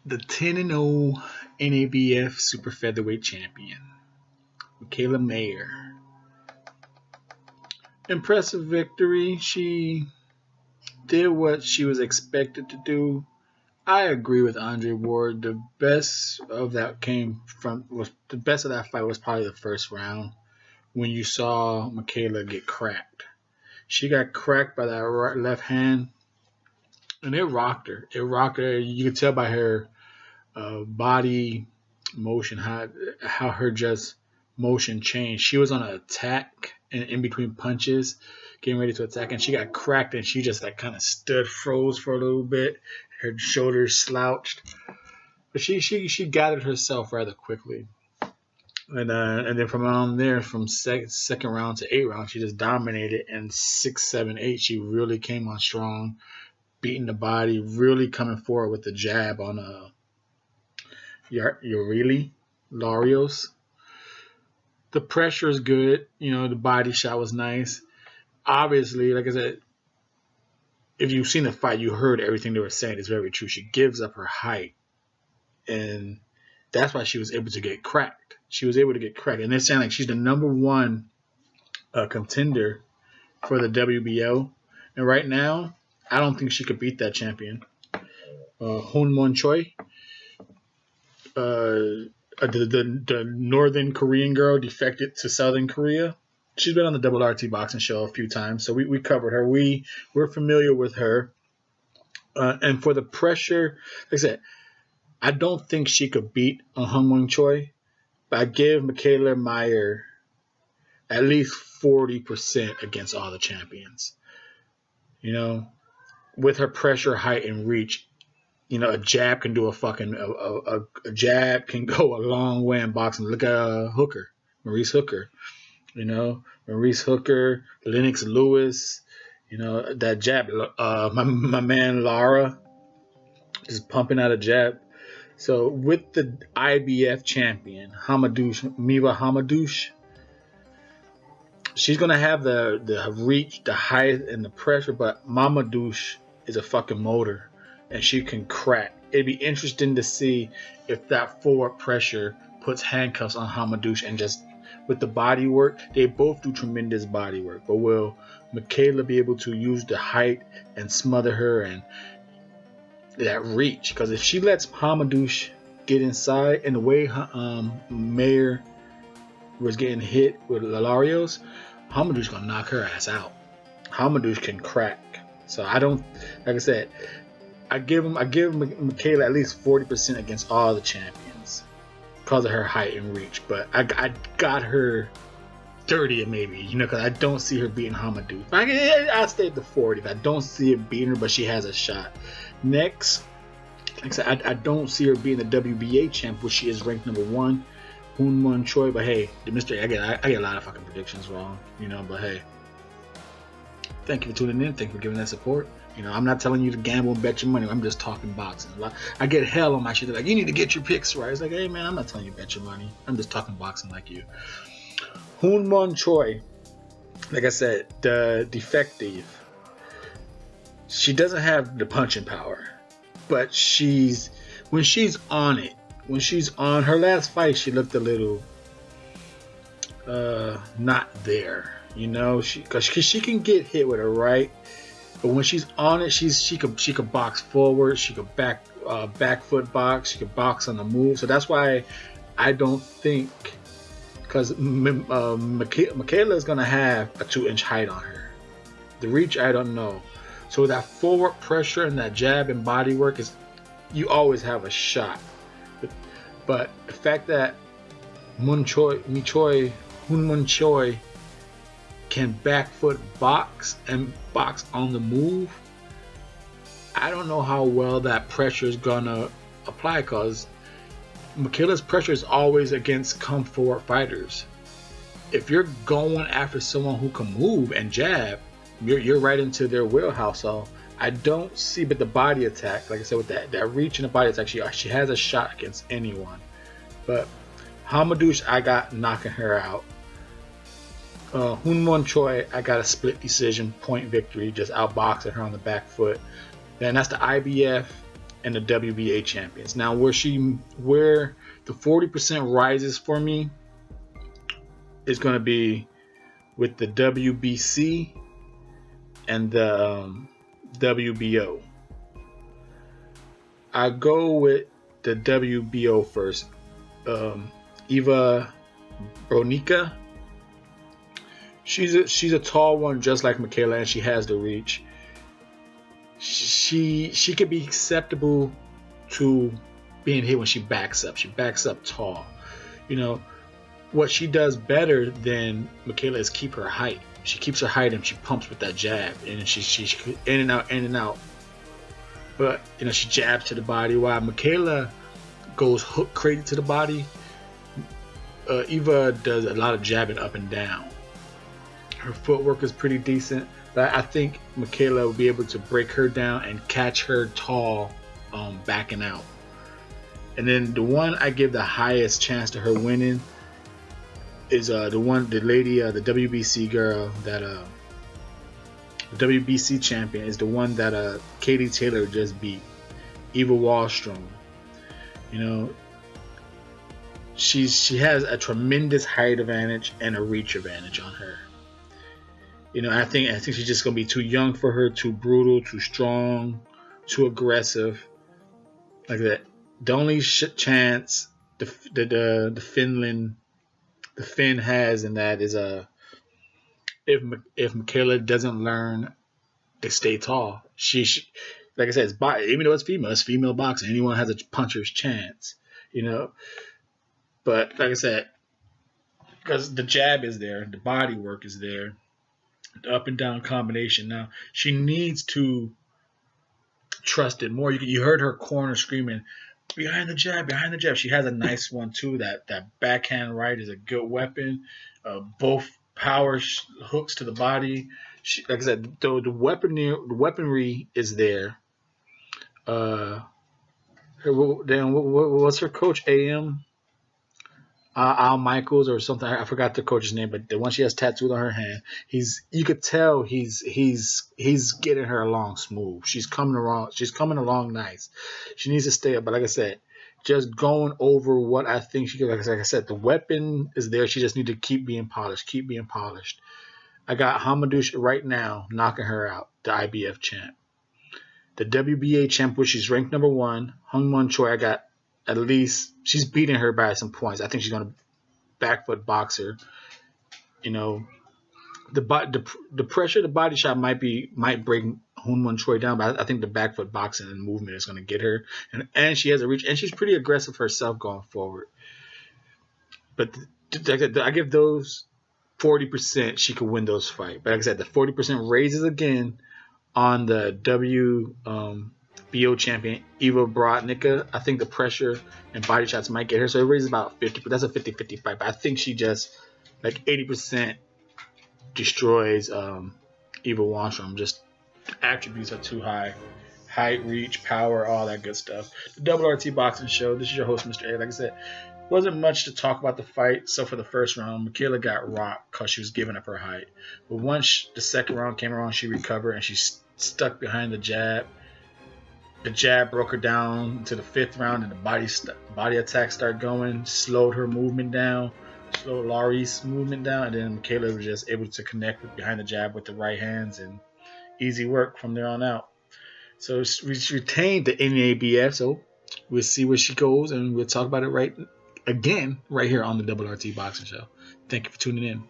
the 10-0 NABF Super Featherweight Champion, Mikaela Mayer. Impressive victory. She did what she was expected to do. I agree with Andre Ward. The best of that fight was probably the first round when you saw Mikaela get cracked. She got cracked by that left hand, and it rocked her. It rocked her. You could tell by her body motion how her just motion changed. She was on an attack and in between punches, getting ready to attack, and she got cracked, and she just like kind of froze for a little bit. Her shoulders slouched, but she gathered herself rather quickly. And then from on there, from second round to 8 rounds, she just dominated. And 6, 7, 8, she really came on strong, beating the body, really coming forward with the jab on Larios. The pressure is good. The body shot was nice. Obviously, like I said, if you've seen the fight, you heard everything they were saying. It's very true. She gives up her height, and that's why she was able to get cracked. And they're saying like she's the number 1 contender for the WBO. And right now, I don't think she could beat that champion, Hoon Choi. The Northern Korean girl defected to Southern Korea. She's been on the Double RT Boxing Show a few times, so we covered her. We're familiar with her. And for the pressure, like I said, I don't think she could beat Hoon Choi, but I give Mikaela Mayer at least 40% against all the champions. With her pressure, height, and reach, a jab can do a jab can go a long way in boxing. Look at Maurice Hooker. Maurice Hooker, Lennox Lewis. That jab. My man Lara, just pumping out a jab. So with the IBF champion Miva Hamadouche, she's gonna have the reach, the height, and the pressure. But Mamadouche is a fucking motor, and she can crack. It'd be interesting to see if that forward pressure puts handcuffs on Hamadouche, and just with the body work, they both do tremendous body work. But will Mikaela be able to use the height and smother her and that reach? Because if she lets Hamadouche get inside, and the way Mayer was getting hit with Larios, Hamadouche gonna knock her ass out. Hamadouche can crack. So I don't, like I said, I give Mikaela at least 40% against all the champions because of her height and reach. But I got her 30 maybe, because I don't see her beating Hamadouche. I stay at the 40. I don't see her beating her, but she has a shot. Next, like I said, I don't see her being the WBA champ, which she is ranked number 1, Hoon Choi. But hey, the Mr.A, I get a lot of fucking predictions wrong, But hey, thank you for tuning in. Thank you for giving that support. I'm not telling you to gamble and bet your money. I'm just talking boxing. I get hell on my shit. They're like, you need to get your picks right. It's like, hey man, I'm not telling you to bet your money. I'm just talking boxing like you. Hoon Choi, like I said, the defective. She doesn't have the punching power, but when she's on her last fight, she looked a little not there, because she can get hit with her right, but when she's on it, she could box forward, she could back foot box, she could box on the move. So that's why I don't think, because Mikaela is gonna have a 2-inch height on her. The reach, I don't know. So that forward pressure and that jab and body work you always have a shot. But the fact that Hoon Choi can back foot box and box on the move, I don't know how well that pressure is gonna apply, because Mikaela's pressure is always against come forward fighters. If you're going after someone who can move and jab, you're right into their wheelhouse. So I don't see, but the body attack, like I said, with that reach and the body attack, she has a shot against anyone. But Hamadouche, I got knocking her out. Hoon Choi, I got a split decision point victory, just outboxing her on the back foot. Then that's the IBF and the WBA champions. Now, where the 40% rises for me is going to be with the WBC and the WBO. I go with the WBO first. Eva Bronica. She's a tall one, just like Mikaela, and she has the reach. She could be acceptable to being hit when she backs up. She backs up tall. You know, what she does better than Mikaela is keep her height. She keeps her height and she pumps with that jab, and she in and out, in and out. But you know, she jabs to the body while Mikaela goes hook crazy to the body. Eva does a lot of jabbing up and down. Her footwork is pretty decent, but I think Mikaela will be able to break her down and catch her tall, backing out. And then the one I give the highest chance to her winning is the lady, the WBC girl, that the WBC champion is the one that Katie Taylor just beat, Eva Wallstrom. You know, she has a tremendous height advantage and a reach advantage on her. You know, I think she's just gonna be too young for her, too brutal, too strong, too aggressive, like that. The only chance the Finn has in that is if Mikaela doesn't learn to stay tall. She like I said, even though it's female boxing. Anyone has a puncher's chance, you know. But like I said, because the jab is there, the body work is there, the up and down combination. Now she needs to trust it more. You heard her corner screaming, behind the jab. She has a nice one too. That backhand right is a good weapon. Both power hooks to the body. Like I said, the weaponry is there. What's her coach? Al Michaels or something. I forgot the coach's name, but the one she has tattooed on her hand. You could tell he's getting her along smooth. She's coming along nice. She needs to stay up, but like I said, just going over what I think she could. Like I said, the weapon is there. She just need to keep being polished. I got Hamadouche right now knocking her out, the IBF champ. The WBA champ, which she's ranked number 1, Hung-Mon Choi, I got at least, she's beating her by some points. I think she's going to back foot box her. You know, the pressure, the body shot might break Hung-Mon Choi down, but I think the back foot boxing and movement is going to get her. And she has a reach, and she's pretty aggressive herself going forward. But I give those 40% she could win those fights. But like I said, the 40% raises again on the WBO champion, Eva Brodnicka. I think the pressure and body shots might get her. So it raises about 50, but that's a 50-50 fight. But I think she just, like 80% destroys Eva Wallstrom. Just attributes are too high. Height, reach, power, all that good stuff. The Double RT Boxing Show. This is your host, Mr. A. Like I said, wasn't much to talk about the fight. So for the first round, Mikaela got rocked because she was giving up her height. But once the second round came around, she recovered and she stuck behind the jab. The jab broke her down to the 5th round, and the body attack started going, slowed her movement down, slowed Larios' movement down, and then Mikaela was just able to connect behind the jab with the right hands, and easy work from there on out. So we retained the NABF, so we'll see where she goes, and we'll talk about it right here on the Double RT Boxing Show. Thank you for tuning in.